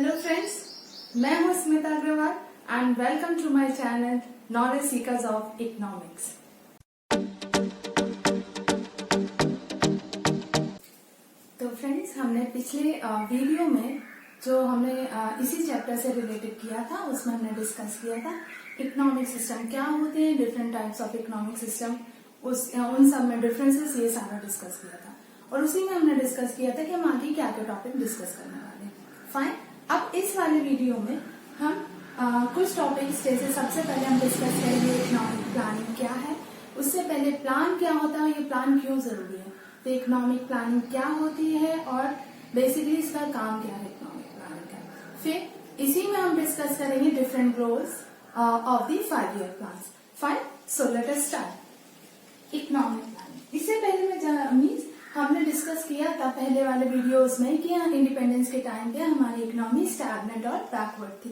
Hello friends, मैं हूं Smita Agarwal and welcome to my channel knowledge seekers of economics. तो friends, हमने पिछले वीडियो में जो हमने इसी चैप्टर से रिलेटेड किया था उसमें हमने डिस्कस किया था इकोनॉमिक सिस्टम क्या होते हैं, different types of economic system, उन सब में डिफरेंसेस, ये सारा डिस्कस किया था। और उसी में हमने डिस्कस किया था कि हम आगे क्या क्या टॉपिक डिस्कस करने वाले हैं। फाइन, अब इस वाले वीडियो में हम कुछ टॉपिक्स, जैसे सबसे पहले हम डिस्कस करेंगे इकोनॉमिक प्लानिंग क्या है। उससे पहले प्लान क्या होता है, ये प्लान क्यों जरूरी है, तो इकोनॉमिक प्लानिंग क्या होती है और बेसिकली इसका काम क्या है इकोनॉमिक प्लानिंग का। फिर इसी में हम डिस्कस करेंगे different roles of the 5 year plan. Fine, so let us start economic planning. इससे पहले मैं हमने डिस्कस किया था पहले वाले वीडियोस में कि इंडिपेंडेंस के टाइम पे हमारी इकोनॉमी स्टैग्नेंट और बैकवर्ड थी।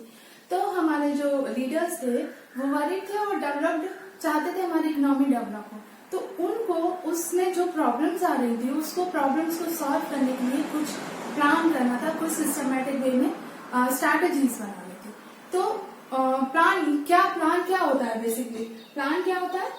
तो हमारे जो लीडर्स थे वो वरीड थे और डेवलप्ड चाहते थे हमारी इकोनॉमी डेवलप हो। तो उनको उसमें जो प्रॉब्लम्स आ रही थी उसको प्रॉब्लम्स को सॉल्व करने के लिए कुछ प्लान करना था, कुछ सिस्टमेटिक वे में स्ट्रैटेजीज बनानी थी। तो प्लान क्या होता है, बेसिकली प्लान क्या होता है,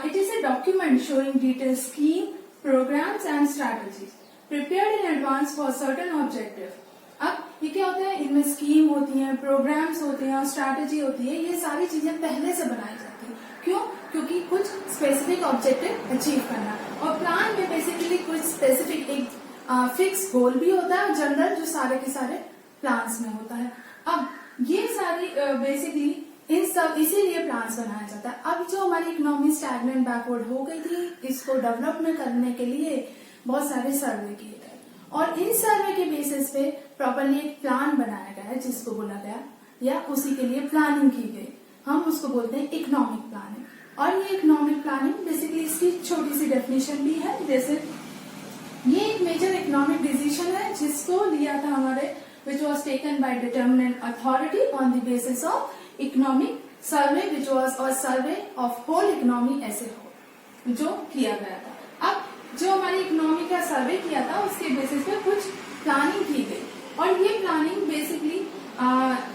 it is a document showing detail scheme, programs and strategies prepared in advance for certain objective। अब ये क्या होता है, इनमें स्कीम होती है, प्रोग्राम्स होते हैं और स्ट्रैटेजी होती है। ये सारी चीजें पहले से बनाई जाती है। क्यों? क्योंकि कुछ स्पेसिफिक ऑब्जेक्टिव अचीव करना। और प्लान में बेसिकली कुछ स्पेसिफिक एक फिक्स गोल भी होता है, जनरल जो सारे के सारे प्लान्स में होता है। अब ये सारी बेसिकली इन सब इसीलिए प्लान्स बनाया जाता है। अब जो हमारी इकोनॉमी स्टैग्नेंट बैकवर्ड हो गई थी, इसको डेवलपमेंट करने के लिए बहुत सारे सर्वे किए गए और इन सर्वे के बेसिस पे प्रॉपरली एक प्लान बनाया गया है जिसको बोला गया या उसी के लिए प्लानिंग की गई। हम उसको बोलते हैं इकोनॉमिक प्लानिंग। और ये इकोनॉमिक प्लानिंग बेसिकली इसकी छोटी सी डेफिनेशन भी है। जैसे ये एक मेजर इकोनॉमिक डिसीजन है जिसको लिया था हमारे which was taken by determinant authority on the basis of economic survey, which was a survey of whole economy as a whole, जो किया गया था। अब जो हमारी इकोनॉमी का सर्वे किया था उसके बेसिस पे कुछ प्लानिंग की गई और ये प्लानिंग बेसिकली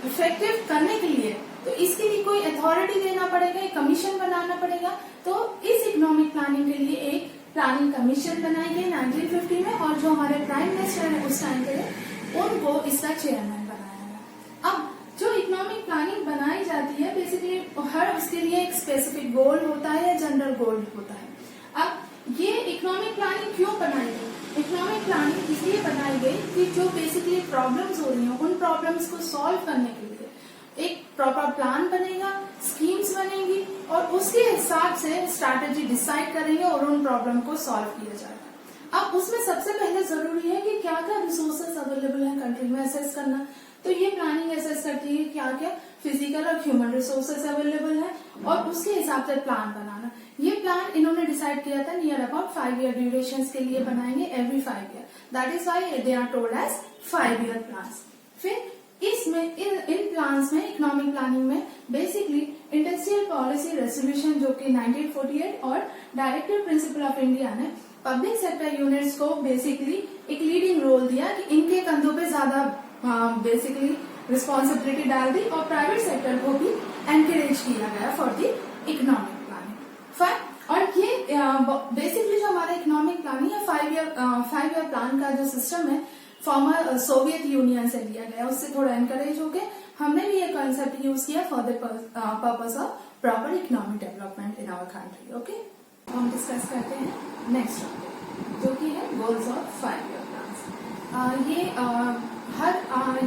इफेक्टिव करने के लिए तो इसके लिए कोई अथॉरिटी देना पड़ेगा, एक कमीशन बनाना पड़ेगा। तो इस इकोनॉमिक प्लानिंग के लिए एक प्लानिंग कमीशन बनाई गई 1950 में और जो हमारे प्राइम मिनिस्टर है उस टाइम के उनको इसका चेयरमैन बनाया गया। अब जो इकोनॉमिक प्लानिंग बनाई जाती है बेसिकली हर उसके लिए एक स्पेसिफिक गोल होता है या जनरल गोल होता है। अब ये इकोनॉमिक प्लानिंग क्यों बनाई गई? इकोनॉमिक प्लानिंग इसलिए बनाई गई कि जो बेसिकली प्रॉब्लम्स हो रही हैं उन प्रॉब्लम्स को सॉल्व करने के लिए एक प्रॉपर प्लान बनेगा, स्कीम्स बनेंगी और उसके हिसाब से स्ट्रैटेजी डिसाइड करेंगे और उन प्रॉब्लम को सॉल्व किया जाएगा। अब उसमें सबसे पहले जरूरी है कि क्या क्या रिसोर्सेज अवेलेबल है कंट्री में असेस करना। तो ये प्लानिंग असेस करती है क्या क्या फिजिकल और ह्यूमन रिसोर्सेज अवेलेबल है और उसके हिसाब से प्लान बनाना। ये प्लान इन्होंने डिसाइड किया था नियर अबाउट 5 ईयर ड्यूरेशन के लिए बनाएंगे every 5 year. That is why they are told as 5 year plan. फिर इसमें इन प्लान्स में इकोनॉमिक प्लानिंग में बेसिकली इंडस्ट्रियल पॉलिसी रेजोल्यूशन जो कि 1948 और डायरेक्टिव प्रिंसिपल ऑफ इंडिया ने पब्लिक सेक्टर यूनिट्स को बेसिकली एक लीडिंग रोल दिया कि इनके कंधों पे ज्यादा बेसिकली रिस्पॉन्सिबिलिटी डाल दी और प्राइवेट सेक्टर को भी एनकरेज किया गया for the economic planning. Fine, और ये बेसिकली जो हमारा इकोनॉमिक प्लानिंग है 5 ईयर प्लान का जो सिस्टम है फॉर्मर सोवियत यूनियन से लिया गया, उससे थोड़ा एनकरेज हो गए। हमने भी ये कॉन्सेप्ट यूज किया for the purpose of proper economic development in our country. Okay, हम डिस्कस करते हैं नेक्स्ट टॉपिक जो कि है गोल्स ऑफ 5 ईयर प्लान।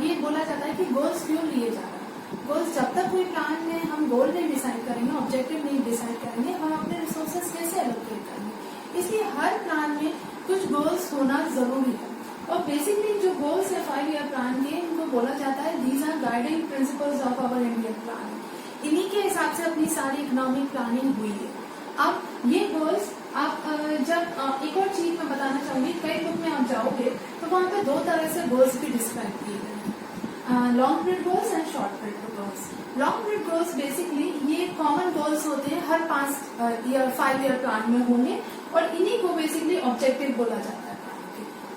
ये बोला जाता है कि गोल्स क्यों लिए जा रहे हैं। गोल्स जब तक कोई प्लान में हम गोल नहीं डिसाइड करेंगे, ऑब्जेक्टिव नहीं डिसाइड करेंगे, हम अपने रिसोर्सेज कैसे एलोकेट करेंगे। इसलिए हर प्लान में कुछ गोल्स होना जरूरी है और बेसिकली जो गोल्स है 5 ईयर प्लान के इनको बोला जाता है these are guiding principles of our Indian plan. इन्हीं के हिसाब से अपनी सारी इकोनॉमिक प्लानिंग हुई है। अब ये गोल्स आप जब एक और चीज मैं बताना चाहूंगी, कई बुक में आप जाओगे तो वहां पे 2 तरह से गोल्स भी डिस्क्राइब किए गए हैं, long period goals and short period goals. Long period goals basically ये कॉमन गोल्स होते हैं, हर 5 ईयर प्लान में होंगे और इन्हीं को बेसिकली ऑब्जेक्टिव बोला जाता है।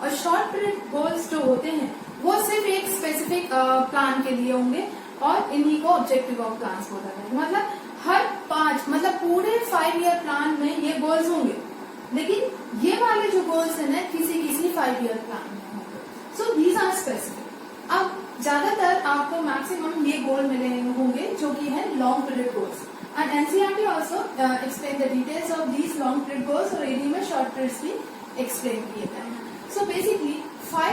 और शॉर्ट पीरियड गोल्स जो होते हैं वो सिर्फ एक स्पेसिफिक प्लान के लिए होंगे और इन्हीं को ऑब्जेक्टिव ऑफ प्लान बोला जाएगा। मतलब हर 5 मतलब पूरे 5 ईयर प्लान में ये गोल्स होंगे, लेकिन ये वाले जो गोल्स है ना किसी 5 ईयर प्लान में होंगे। So these are specific. अब ज्यादातर आपको मैक्सिमम ये गोल मिले होंगे जो कि है long period goals, and NCERT also explain the details of these long period goals और एडी में शॉर्ट पीरियड्स भी एक्सप्लेन किए गए हैं। So basically 4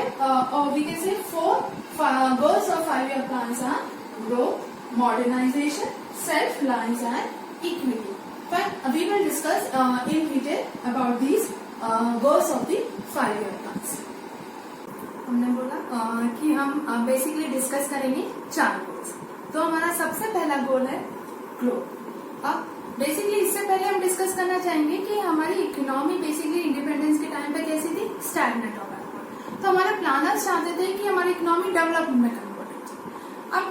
goals of 5 year plans are growth, modernization, self-reliance and equity. But we will discuss in detail about these goals of the 5 year plans. हमने बोला कि हम बेसिकली डिस्कस करेंगे 4 गोल्स। तो हमारा सबसे पहला गोल है ग्रोथ। अब बेसिकली इससे पहले हम डिस्कस करना चाहेंगे कि हमारी इकोनॉमी बेसिकली इंडिपेंडेंस के टाइम पे कैसी थी, स्टैग्नेंट हो गया। तो हमारे प्लानर्स चाहते थे कि हमारी इकोनॉमी डेवलपमेंट में कन्वर्ट हो। अब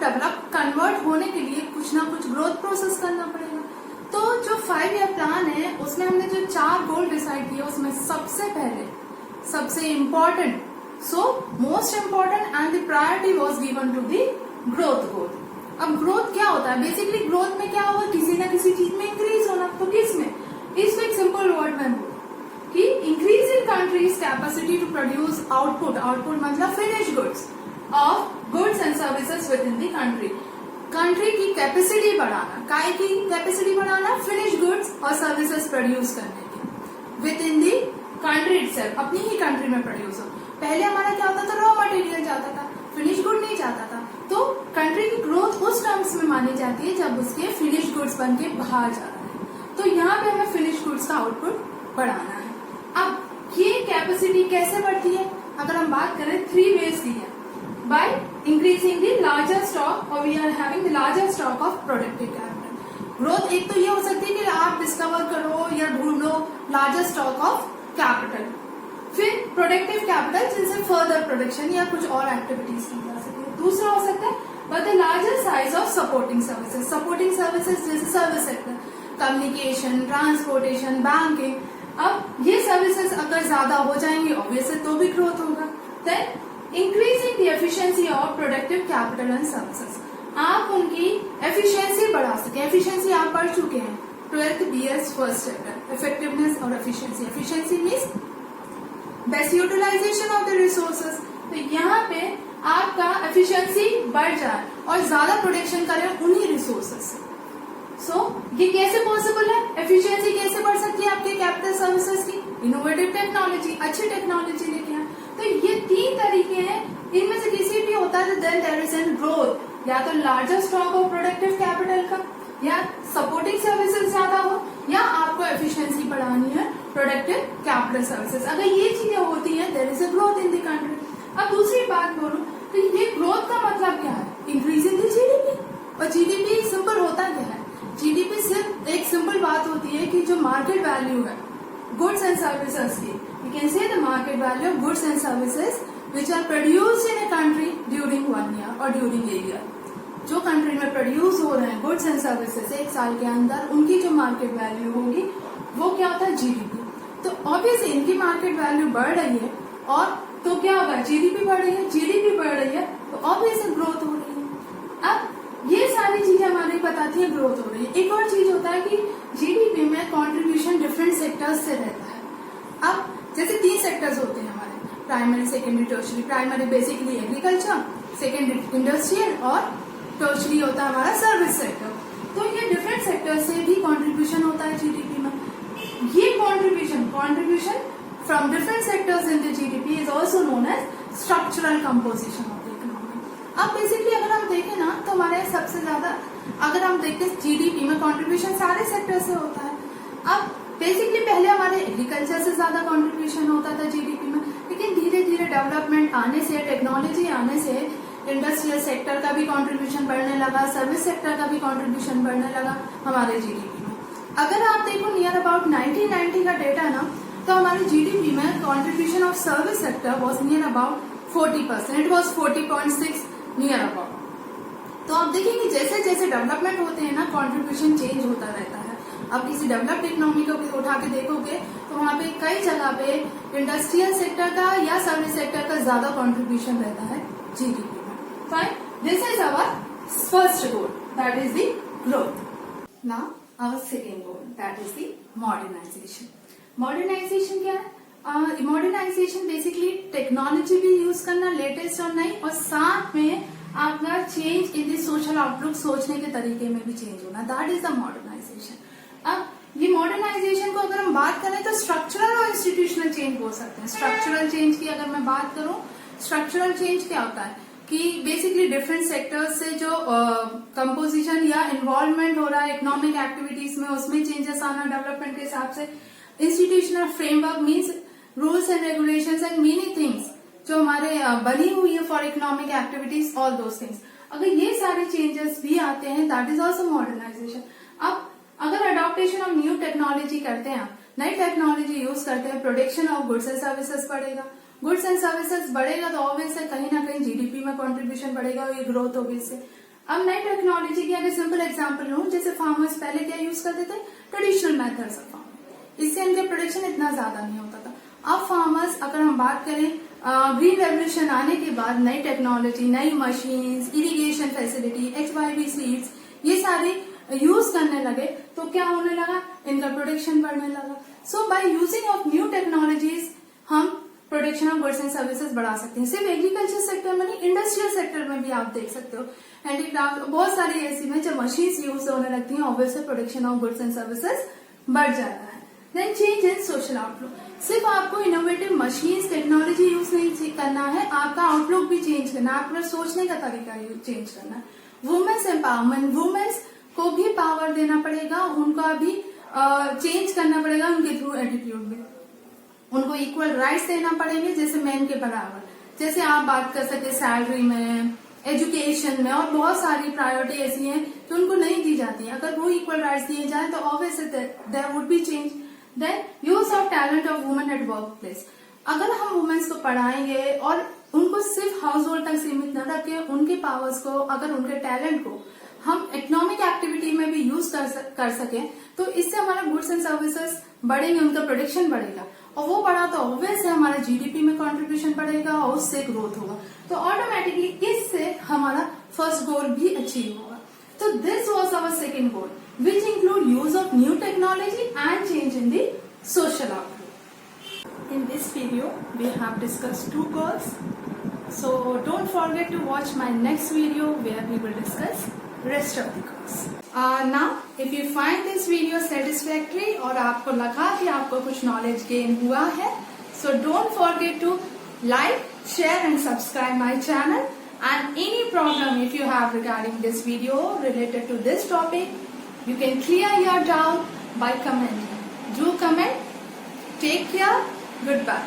कन्वर्ट होने के लिए कुछ ना कुछ ग्रोथ प्रोसेस करना पड़ेगा। तो जो 5 ईयर प्लान है उसमें हमने जो 4 गोल डिसाइड किया उसमें सबसे पहले सबसे important most important and the priority was given to the growth goal. अब ग्रोथ क्या होता है, बेसिकली ग्रोथ में क्या होगा, किसी ना किसी चीज में इंक्रीज होना। तो किस में, इसमें एक सिंपल वर्ड में बोलूं कि increase in countries capacity to produce output मतलब finish goods of goods and services within the country. Country की कैपेसिटी बढ़ाना, काय की कैपेसिटी बढ़ाना, फिनिश गुड्स और सर्विसेज प्रोड्यूस करने की within the country itself, अपनी ही कंट्री में प्रोड्यूस हो। पहले हमारा क्या होता था, रॉ मटेरियल जाता था, फिनिश गुड नहीं जाता था। तो कंट्री की ग्रोथ उस टर्म्स में मानी जाती है जब उसके फिनिश गुड्स बन के बाहर जा रहा है। तो यहाँ पे हमें फिनिश गुड्स का आउटपुट बढ़ाना है। अब ये कैपेसिटी कैसे बढ़ती है, अगर हम बात करें 3 वेज दी है। By increasing the larger stock और we are having the larger stock of productive capital. Growth एक तो ये हो सकती है कि आप डिस्कवर करो या ढूंढो लार्जर स्टॉक ऑफ कैपिटल, फिर प्रोडक्टिव कैपिटल जिनसे फर्दर प्रोडक्शन या कुछ और एक्टिविटीज की जा सकती है। दूसरा हो सकता है but the larger size of supporting services जैसे service sector, communication, transportation, banking. अब ये सर्विसेज अगर ज्यादा हो जाएंगे ऑब्वियसली तो भी ग्रोथ होगा। Then increasing the efficiency of productive capital and services, आप उनकी एफिशिएंसी बढ़ा सके। एफिशिएंसी आप पढ़ चुके हैं 12th BS first chapter, effectiveness और efficiency. Efficiency means best utilization of the resources. तो यहाँ पे आपका एफिशिएंसी बढ़ जाए और ज्यादा प्रोडक्शन करें उन्हीं रिसोर्सेज से। सो ये कैसे पॉसिबल है, एफिशिएंसी कैसे बढ़ सकती है आपके कैपिटल सर्विसेज की, इनोवेटिव टेक्नोलॉजी, अच्छी टेक्नोलॉजी लेके आए। तो ये 3 तरीके हैं, इनमें से किसी भी होता है तो then there is an growth, या तो larger stock of productive capital का, या सपोर्टिंग सर्विसेज ज्यादा हो, या आपको एफिशिएंसी बढ़ानी है प्रोडक्टिव कैपिटल सर्विसेज। अगर ये चीजें होती हैं there is a growth in the country. अब दूसरी बात बोलूं तो ये ग्रोथ का मतलब क्या है, इंक्रीज इन द जीडीपी। और जीडीपी सिंपल होता क्या है, जीडीपी सिर्फ एक सिंपल बात होती है कि जो मार्केट वैल्यू है गुड्स एंड सर्विसेज की, you can say the market value of goods and services which are produced in a country during 1 year और ड्यूरिंग ए ईयर। जो कंट्री में प्रोड्यूस हो रहे हैं गुड्स एंड सर्विसेज 1 साल के अंदर, उनकी जो मार्केट वैल्यू होगी वो क्या होता है, जीडीपी। तो ऑब्वियसली इनकी मार्केट वैल्यू बढ़ रही है और तो क्या होगा, जीडीपी बढ़ रही है, जीडीपी बढ़ रही है तो ऑब्वियसली ग्रोथ हो रही है। अब ये सारी चीजें हमारी बताती है ग्रोथ हो रही है। एक और चीज होता है कि जीडीपी में कंट्रीब्यूशन डिफरेंट सेक्टर्स से रहता है। अब जैसे 3 सेक्टर्स होते हैं हमारे, primary, secondary, tertiary. Primary basically agriculture, secondary industrial और टर्शरी होता है हमारा सर्विस सेक्टर। तो ये डिफरेंट सेक्टर से भी कंट्रीब्यूशन होता है जीडीपी में। ये contribution from different sectors in the GDP is also known as structural composition of the economy. अब बेसिकली अगर हम देखें ना तो हमारे सबसे ज्यादा अगर हम देखते हैं जीडीपी में कंट्रीब्यूशन सारे सेक्टर से होता है। अब बेसिकली पहले हमारे एग्रीकल्चर से ज्यादा कंट्रीब्यूशन होता था जीडीपी में, लेकिन धीरे धीरे डेवलपमेंट आने से, टेक्नोलॉजी आने से इंडस्ट्रियल सेक्टर का भी कंट्रीब्यूशन बढ़ने लगा, सर्विस सेक्टर का भी कंट्रीब्यूशन बढ़ने लगा हमारे जीडीपी में। अगर आप देखो नियर अबाउट 1990 का डेटा ना, तो हमारे जीडीपी में contribution of service sector was near about 40%, it was 40.6 near about. तो आप देखेंगे जैसे जैसे डेवलपमेंट होते हैं ना, कंट्रीब्यूशन चेंज होता रहता है। अब किसी डेवलप्ड इकोनॉमी को उठा के देखोगे तो वहाँ पे कई जगह पे इंडस्ट्रियल सेक्टर का या सर्विस सेक्टर का ज्यादा कंट्रीब्यूशन रहता है जीडीपी में। Fine, this is our first goal, that is the growth. Now our second goal, that is the modernisation. Modernisation क्या है? मॉडर्नाइजेशन बेसिकली टेक्नोलॉजी भी यूज करना लेटेस्ट और नई, और साथ में आपका change in the social outlook, सोचने के तरीके में भी चेंज होना, दैट इज द मॉडर्नाइजेशन। अब ये मॉडर्नाइजेशन को अगर हम बात करें तो स्ट्रक्चरल और इंस्टीट्यूशनल चेंज बोल सकते हैं। स्ट्रक्चरल चेंज की अगर मैं बात करूं, स्ट्रक्चरल चेंज क्या होता है कि बेसिकली डिफरेंट सेक्टर्स से जो कंपोजिशन या इन्वॉल्वमेंट हो रहा है इकोनॉमिक एक्टिविटीज में, उसमें चेंजेस आना डेवलपमेंट के हिसाब से। Institutional framework means rules and regulations and many things जो हमारे बनी हुई है for economic activities, all those things. अगर ये सारे चेंजेस भी आते हैं, दैट इज ऑल्सो मॉडर्नाइजेशन। अब अगर अडॉप्टेशन ऑफ न्यू टेक्नोलॉजी करते हैं, नई टेक्नोलॉजी यूज करते हैं, production of goods and services बढ़ेगा। गुड्स एंड सर्विसेज बढ़ेगा तो ऑब्वियस है कहीं ना कहीं जीडीपी में कंट्रीब्यूशन बढ़ेगा और ये ग्रोथ होगी इससे। अब नई टेक्नोलॉजी की अगर सिंपल एग्जांपल लूं, जैसे फार्मर्स पहले क्या यूज करते थे? ट्रेडिशनल मेथड्स ऑफ फार्मिंग, इससे इनके प्रोडक्शन इतना ज्यादा नहीं होता था। अब फार्मर्स, अगर हम बात करें ग्रीन रेवोल्यूशन आने के बाद, नई टेक्नोलॉजी, नई machines, irrigation facility, HYV seeds, ये सारे यूज करने लगे तो क्या होने लगा? इनका प्रोडक्शन बढ़ने लगा। So by using of new technologies हम production of goods and services बढ़ा सकते हैं। सिर्फ एग्रीकल्चर सेक्टर में नहीं, इंडस्ट्रियल सेक्टर में भी आप देख सकते हो। हैंडीक्राफ्ट, बहुत सारी ऐसी में जब मशीन्स यूज होने लगती हैं, obviously production of goods and services बढ़ जाता है। Then change in social outlook, सिर्फ आपको इनोवेटिव मशीन्स, टेक्नोलॉजी यूज नहीं करना है, आपका आउटलुक भी चेंज करना है, आपका सोचने का तरीका चेंज करना है। वुमेन्स एम्पावरमेंट, वुमेन्स को भी पावर देना पड़ेगा, उनका भी चेंज करना पड़ेगा उनके थ्रू एटीट्यूड में। उनको इक्वल राइट्स देना पड़ेंगे जैसे मैन के बराबर। जैसे आप बात कर सकते सैलरी में, एजुकेशन में, और बहुत सारी प्रायोरिटी ऐसी हैं जो उनको नहीं दी जाती है। अगर वो इक्वल राइट्स दिए जाए तो obviously there would be change. Then use of talent of women at work place, अगर हम वुमेन्स को पढ़ाएंगे और उनको सिर्फ हाउस होल्ड तक सीमित न रखे, उनके पावर्स को, अगर उनके टैलेंट को हम इकोनॉमिक एक्टिविटी में भी यूज कर सके तो इससे हमारा गुड्स एंड सर्विसेज बढ़ेंगे, उनका प्रोडक्शन बढ़ेगा, और वो बढ़ा तो ऑब्वियस है हमारा जीडीपी में कंट्रीब्यूशन बढ़ेगा और उससे ग्रोथ होगा, तो ऑटोमेटिकली इससे हमारा फर्स्ट गोल भी अचीव होगा। तो this was our second goal which include use of new technology and change in the social outlook. In this video, we have discussed 2 goals. So don't forget to watch my next video where we will discuss rest of the goals. Now, if you find this video satisfactory और आपको लगा कि आपको कुछ knowledge gain हुआ है, so don't forget to like, share and subscribe my channel. And any problem if you have regarding this video related to this topic, you can clear your doubt by commenting. Do comment. Take care. Goodbye.